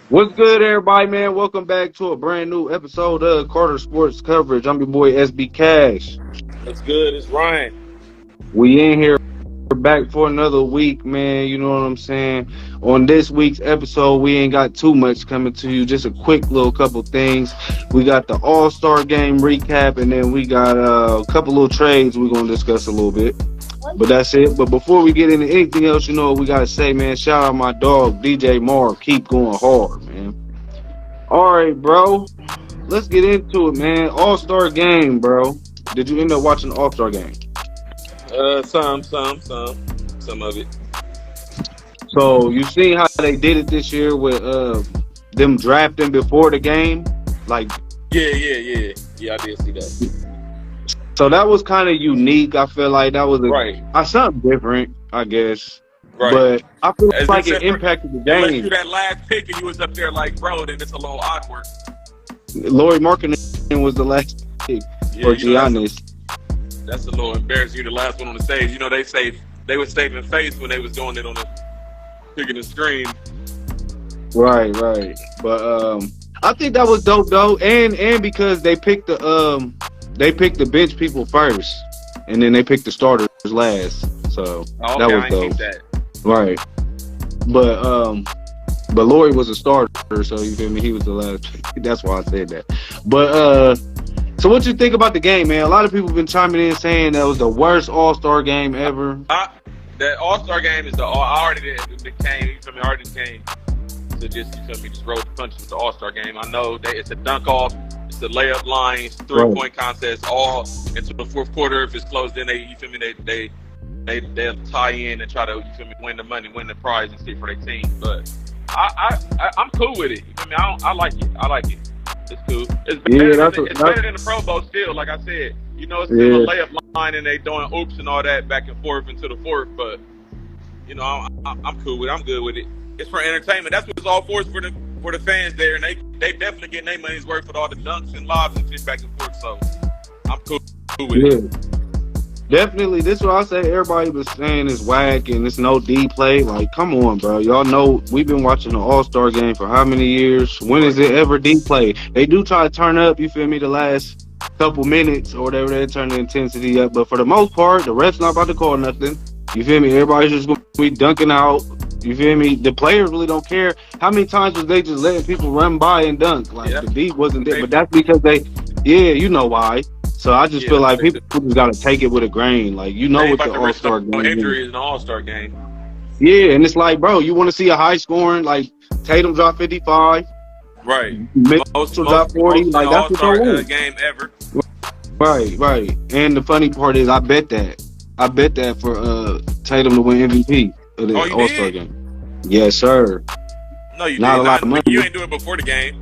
What's good, everybody, man? Welcome back to a brand new episode of Carter Sports Coverage. I'm your boy SB Cash. What's good? It's Ryan. We in here back for another week, man. You know what I'm saying? On this week's episode, we ain't got too much coming to you. Just a quick little couple things. We got the All-Star game recap, and then we got a couple little trades we're gonna discuss a little bit. But that's it. But before we get into anything else, you know what we gotta say, man. Shout out my dog, DJ Marv. Keep going hard, man. All right, bro. Let's get into it, man. All-Star game, bro. Did you end up watching the All-Star game? Some of it. So you seen how they did it this year with them drafting before the game? Like, Yeah, I did see that. so that was kind of unique. I feel like that was Right, something different, I guess. right. But I feel As like it except for impacted the unless you game. that last pick and you was up there like, bro, then it's a little awkward. Laurie Markkinen was the last pick Yeah, for you know Giannis. that's a little embarrassing. You're the last one on the stage. You know they was saving face when they was doing it on the picking the screen. Right. But I think that was dope though, and because they picked the bench people first, and then they picked the starters last. So Oh, that okay, was I ain't dope. keep that. Right. But Laurie was a starter, so you feel me? He was the last pick. That's why I said that. But so what you think about the game, man? A lot of people have been chiming in saying that was the worst All-Star game ever. That All Star game is I already came. You feel me? I already came to just just roll the punches with the All Star game. I know that it's a dunk off, it's a layup line, it's 3-point contest, all into the fourth quarter. If it's close, then they'll tie in and try to win the money, win the prize, and see for their team. But I'm cool with it. You feel me? I like it. I like it. It's cool. It's better than the Pro Bowl still. Like I said, it's still a layup line, and they doing oops and all that back and forth into the fourth. But I'm cool with it. I'm good with it. It's for entertainment. That's what it's all for. Is for the fans there, and they definitely getting their money's worth with all the dunks and lobs and shit back and forth. So I'm cool with it. Definitely, this is what I say. Everybody was saying is whack and it's no D play. Like, come on, bro. Y'all know we've been watching the All-Star game for how many years? When is it ever D play? They do try to turn up, you feel me, the last couple minutes or whatever, they turn the intensity up. But for the most part, the ref's not about to call nothing. You feel me? Everybody's just going to be dunking out. You feel me? The players really don't care. How many times was they just letting people run by and dunk? Like, the D wasn't there. But that's because you know why. So I just feel like people just gotta take it with a grain. Like, what the All-Star game injury is an All-Star game. Yeah, and it's like, bro, you want to see a high scoring, like Tatum dropped 55, right? Mitchell dropped 40, like that's what you want. Game ever. Right. And the funny part is, I bet that for Tatum to win MVP of the All-Star game. Yes, sir. No, you not did. A lot of money. You ain't do it before the game.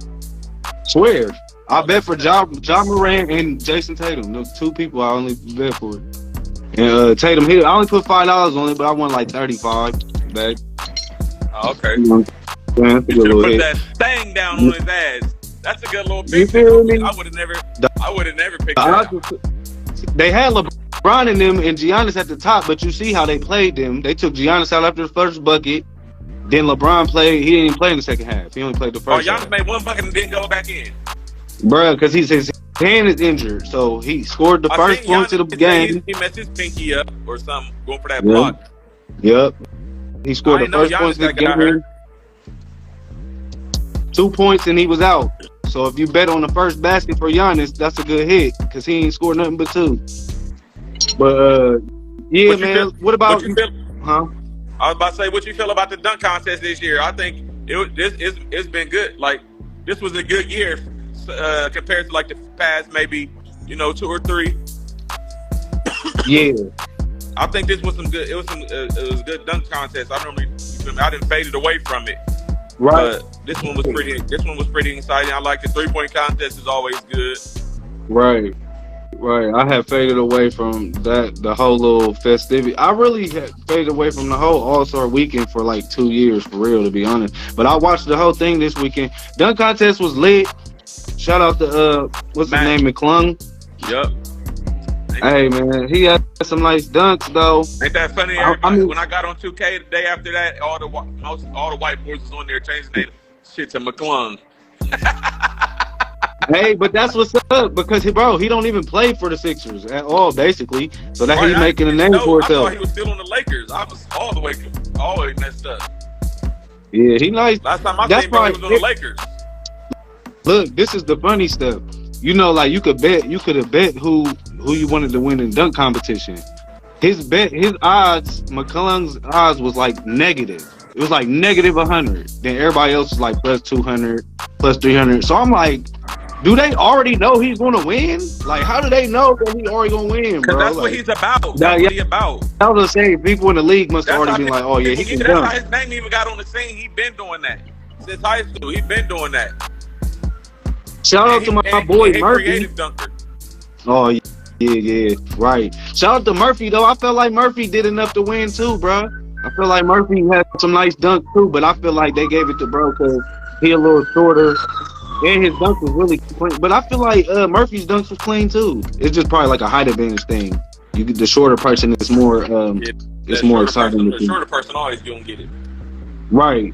Swear. I bet for Ja Morant and Jason Tatum. Those two people I only bet for. And Tatum hit. I only put $5 on it, but I won like 35 back. Oh, okay. You should put that thing down on his ass. That's a good little pick. I would have never picked that. They had LeBron in them and Giannis at the top, but you see how they played them. They took Giannis out after the first bucket. Then LeBron played. He didn't even play in the second half. He only played the first. Giannis made one bucket and didn't go back in. Bruh, because his hand is injured, so he scored the first points of the game. He messed his pinky up or something, going for that block. Yep. He scored the first points of the game. 2 points and he was out. So if you bet on the first basket for Giannis, that's a good hit because he ain't scored nothing but 2. But man. What about you? Huh? I was about to say, what you feel about the dunk contest this year? I think it's been good. Like, this was a good year. Compared to like the past maybe 2 or 3. Yeah, I think this was some good. It was a good dunk contest. I didn't fade it away from it. Right. But this one was pretty exciting. I like the 3-point contest is always good. Right. I have faded away from that, the whole little festivity. I really had faded away from the whole All-Star weekend for like 2 years, for real, to be honest. But I watched the whole thing this weekend. Dunk contest was lit. Shout out to what's his name, McClung. Yup. Hey man, he had some nice dunks though. Ain't that funny? When I got on 2K the day after that, all the white boys was on there changing Shit to McClung. Hey, but that's what's up because he don't even play for the Sixers at all, basically. So that he's making a name for himself. I thought he was still on the Lakers. I was always messed up. Yeah, he nice. Last time I seen him, he was on the Lakers. Look, this is the funny stuff. You know, like you could have bet who you wanted to win in dunk competition. His odds, McClung's odds was like negative. It was like negative 100. Then everybody else was like plus 200, plus 300. So I'm like, do they already know he's going to win? Like, how do they know that he's already going to win, bro? Because that's what he's about. That's what he's about. I was saying, people in the league must have already been like, oh, yeah, he can dunk. That's how his name even got on the scene. He's been doing that. Since high school, he's been doing that. Shout out to my boy Murphy. Creative dunker. Oh, yeah, right. Shout out to Murphy, though. I felt like Murphy did enough to win, too, bro. I feel like Murphy had some nice dunk, too, but I feel like they gave it to bro because he a little shorter. And his dunk was really clean. But I feel like Murphy's dunks was clean too. It's just probably like a height advantage thing. You get the shorter person is more it's more exciting. The shorter person always gonna get it. Right.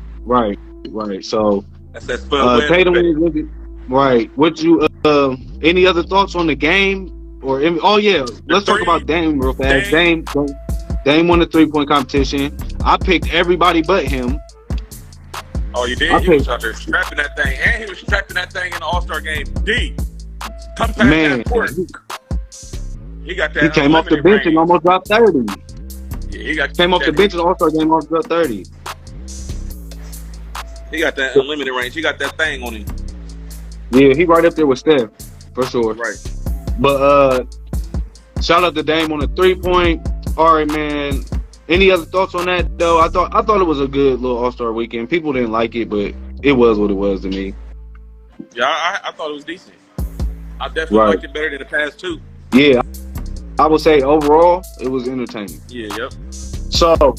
So that's fun. Tatum, right. What you any other thoughts on the game? Or let's talk about Dame real fast. Dame won the 3-point competition. I picked everybody but him. Oh, you did? He was out there strapping that thing. And he was strapping that thing in the All-Star game. Come past that court. He got that. He came off the bench and almost dropped 30. Yeah, came off the bench in the All-Star game, almost dropped 30. He got that unlimited range. He got that thing on him. Yeah, he right up there with Steph, for sure. Right. But shout out to Dame on the 3-point. All right, man. Any other thoughts on that though? I thought it was a good little All-Star weekend. People didn't like it, but it was what it was to me. Yeah, I thought it was decent. I definitely liked it better than the past two. Yeah, I would say overall it was entertaining. Yeah, yep. So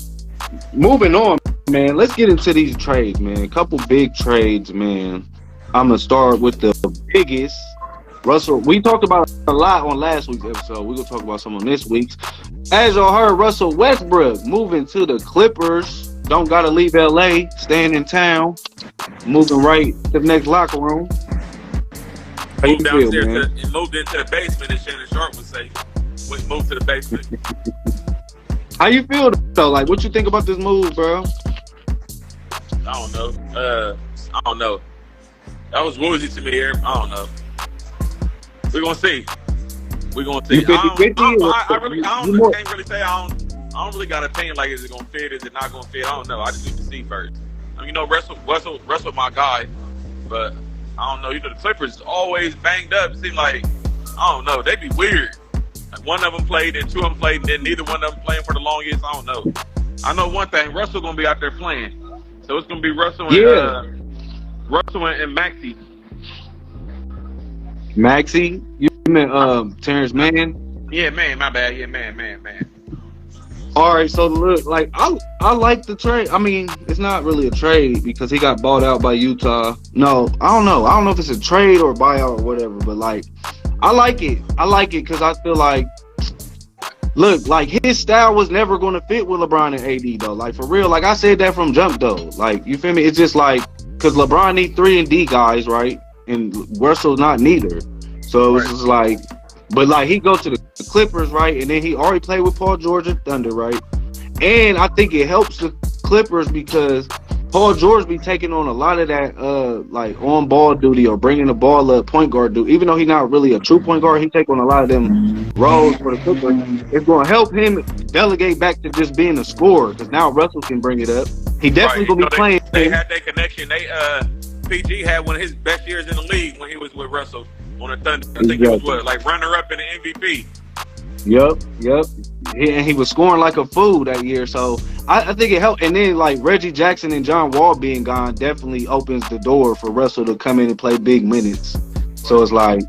moving on, man. Let's get into these trades, man. A couple big trades, man. I'm gonna start with the biggest. Russell, we talked about a lot on last week's episode. We're gonna talk about some on this week's. As y'all heard, Russell Westbrook moving to the Clippers. Don't gotta leave LA, staying in town, moving right to the next locker room. How you feel, man? And moved into the basement, as Shannon Sharp would say. Moved to the basement. How you feel though? Like, what you think about this move, bro? I don't know. That was woozy to me. I don't know. We're gonna see. I can't really say. I don't really got an opinion. Like, is it gonna fit? Is it not gonna fit? I don't know. I just need to see first. I mean, Russell, my guy, but I don't know. The Clippers is always banged up. It seems like I don't know. They be weird. Like, one of them played, and two of them played, and then neither one of them playing for the longest. I don't know. I know one thing. Russell gonna be out there playing, so it's gonna be Russell and Maxey. Maxey? You meant Terrence Mann? Yeah, man, my bad. Yeah, man. All right, so look, like I like the trade. I mean, it's not really a trade because he got bought out by Utah. No, I don't know. I don't know if it's a trade or a buyout or whatever, but like I like it. I like it because I feel like, look, like his style was never going to fit with LeBron and AD though. Like for real, like I said that from jump though. Like, you feel me? It's just like, because LeBron need 3 and D guys, right? And Russell's not neither. So it's just like, but like he goes to the Clippers, right? And then he already played with Paul George and Thunder, right? And I think it helps the Clippers because Paul George be taking on a lot of that like on ball duty or bringing the ball up, point guard duty. Even though he's not really a true point guard, he take on a lot of them roles for the Clippers. It's going to help him delegate back to just being a scorer because now Russell can bring it up. He definitely going to be playing. They had that connection. PG had one of his best years in the league when he was with Russell on the Thunder. I think he was like runner-up in the MVP. Yep. And he was scoring like a fool that year, so I think it helped. And then like Reggie Jackson and John Wall being gone definitely opens the door for Russell to come in and play big minutes. So it's like,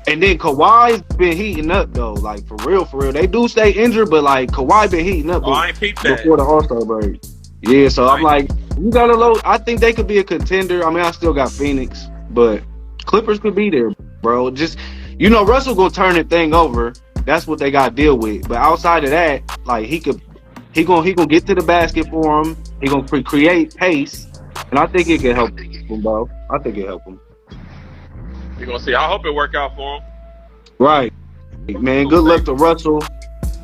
and then Kawhi's been heating up though, like for real. They do stay injured, but like Kawhi been heating up before the All-Star break. Yeah, so I'm like, you got a low. I think they could be a contender. I mean, I still got Phoenix, but Clippers could be there, bro. Just, Russell gonna turn the thing over. That's what they got to deal with. But outside of that, like he gonna get to the basket for him. He gonna create pace, And I think it can help him, bro. I think it help him. You're gonna see. I hope it work out for him. Right, man. Good luck to Russell.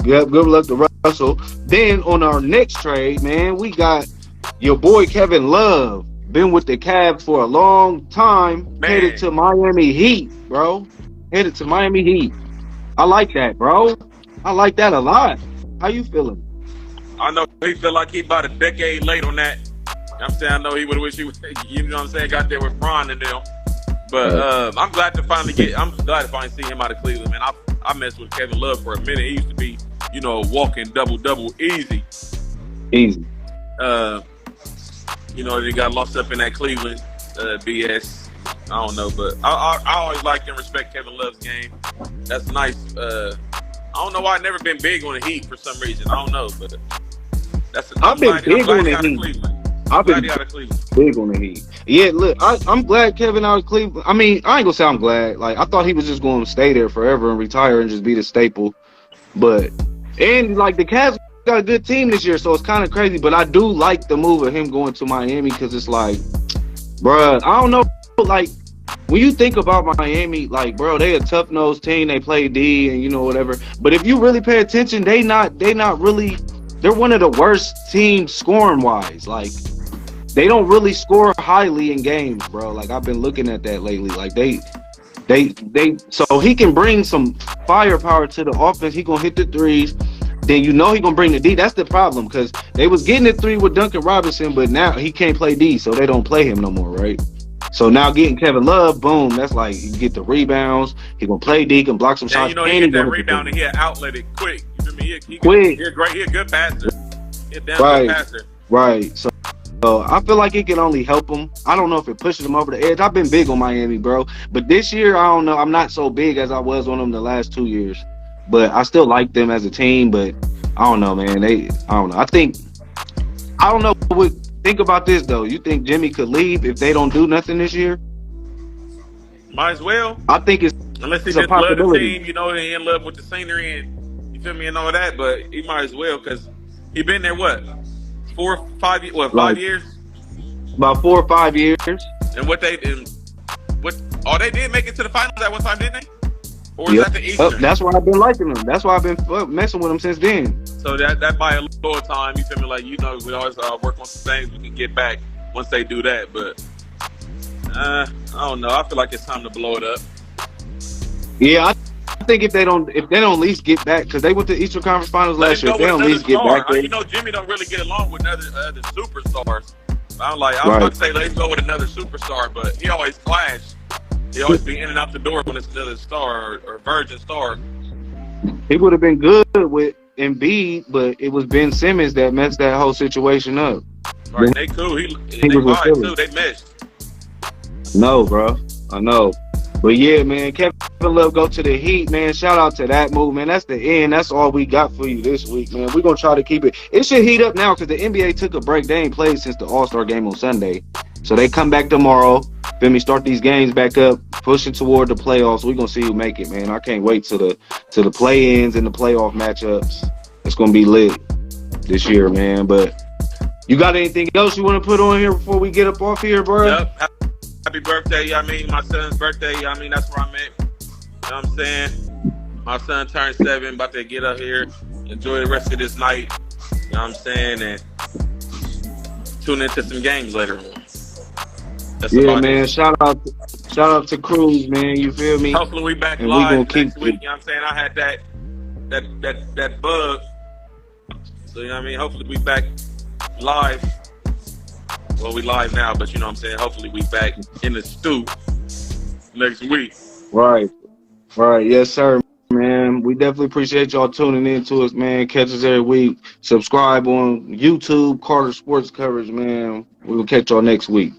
Yep, good luck to Russell. Then on our next trade, man, we got your boy Kevin Love. Been with the Cavs for a long time. Man. Headed to Miami Heat, bro. Headed to Miami Heat. I like that, bro. I like that a lot. How you feeling? I know he feel like he about a decade late on that. I'm saying I know he would wish he was, you know what I'm saying, got there with Bron and them. But I'm glad to finally see him out of Cleveland, man. I messed with Kevin Love for a minute. He used to be, you know, walking double easy. Easy. You know, they got lost up in that Cleveland BS. I don't know, but I always liked and respect Kevin Love's game. That's nice. I don't know why I've never been big on the Heat for some reason. I don't know, but I've been big on the Heat. I've been big on the Heat. Yeah, look, I'm glad Kevin out of Cleveland. I mean, I ain't gonna say I'm glad. Like, I thought he was just going to stay there forever and retire and just be the staple. But, and like the Cavs got a good team this year, so it's kind of crazy. But I do like the move of him going to Miami because it's like, bruh, I don't know, like, when you think about Miami, like, bro, they a tough-nosed team. They play D and, you know, whatever. But if you really pay attention, they not really – they're one of the worst teams scoring-wise. Like, they don't really score highly in games, bro. Like, I've been looking at that lately. Like, they so he can bring some firepower to the offense. He going to hit the threes. Then you know he going to bring the D. That's the problem because they was getting the three with Duncan Robinson, but now he can't play D, so they don't play him no more, right? So now getting Kevin Love, boom, that's like he can get the rebounds. He gonna play D, can block some shots. You know, he get that rebound and he'll outlet it quick. You feel me? He great. He a good passer. He a damn good passer. Right. So I feel like it can only help him. I don't know if it pushes him over the edge. I've been big on Miami, bro. But this year, I don't know. I'm not so big as I was on them the last 2 years. But I still like them as a team. But I don't know, man. I don't know. I don't know what. Think about this, though. You think Jimmy could leave if they don't do nothing this year? Might as well. I think it's unless he just love the team, you know, he in love with the scenery and you feel me and all that. But he might as well because he been there 5 years? About 4 or 5 years. And they did make it to the finals at one time, didn't they? Or is that the Eastern? That's why I've been liking them. That's why I've been messing with them since then. So that buy a little time, you feel me? Like, you know, we always work on some things we can get back once they do that. But I don't know. I feel like it's time to blow it up. Yeah, I think if they don't at least get back, because they went to Eastern Conference Finals last year, if they don't at least get back there. You know, Jimmy don't really get along with other superstars. I was about to say let's go with another superstar, but he always clash. He always be in and out the door when it's another star or virgin star. He would have been good with Embiid, but it was Ben Simmons that messed that whole situation up. Right, they cool. They vibe too. They meshed. No, bro. I know. But yeah, man, Kevin Love go to the Heat, man. Shout out to that move, man. That's the end. That's all we got for you this week, man. We're going to try to keep it. It should heat up now because the NBA took a break. They ain't played since the All-Star game on Sunday. So they come back tomorrow. Feel me? Start these games back up, pushing toward the playoffs. We're going to see who make it, man. I can't wait to the play-ins and the playoff matchups. It's going to be lit this year, man. But you got anything else you want to put on here before we get up off here, bro? Yep. Happy birthday, my son's birthday, that's where I'm at. You know what I'm saying? My son turned 7, about to get up here, enjoy the rest of this night, you know what I'm saying, and tune into some games later on. Yeah, man, shout out to Cruz, man, you feel me? Hopefully we back and live next week, you know what I'm saying? I had that bug, so you know what I mean? Hopefully we back live. Well, we live now, but you know what I'm saying? Hopefully we back in the stew next week. Right. Yes, sir, man. We definitely appreciate y'all tuning in to us, man. Catch us every week. Subscribe on YouTube, Carter Sports Coverage, man. We will catch y'all next week.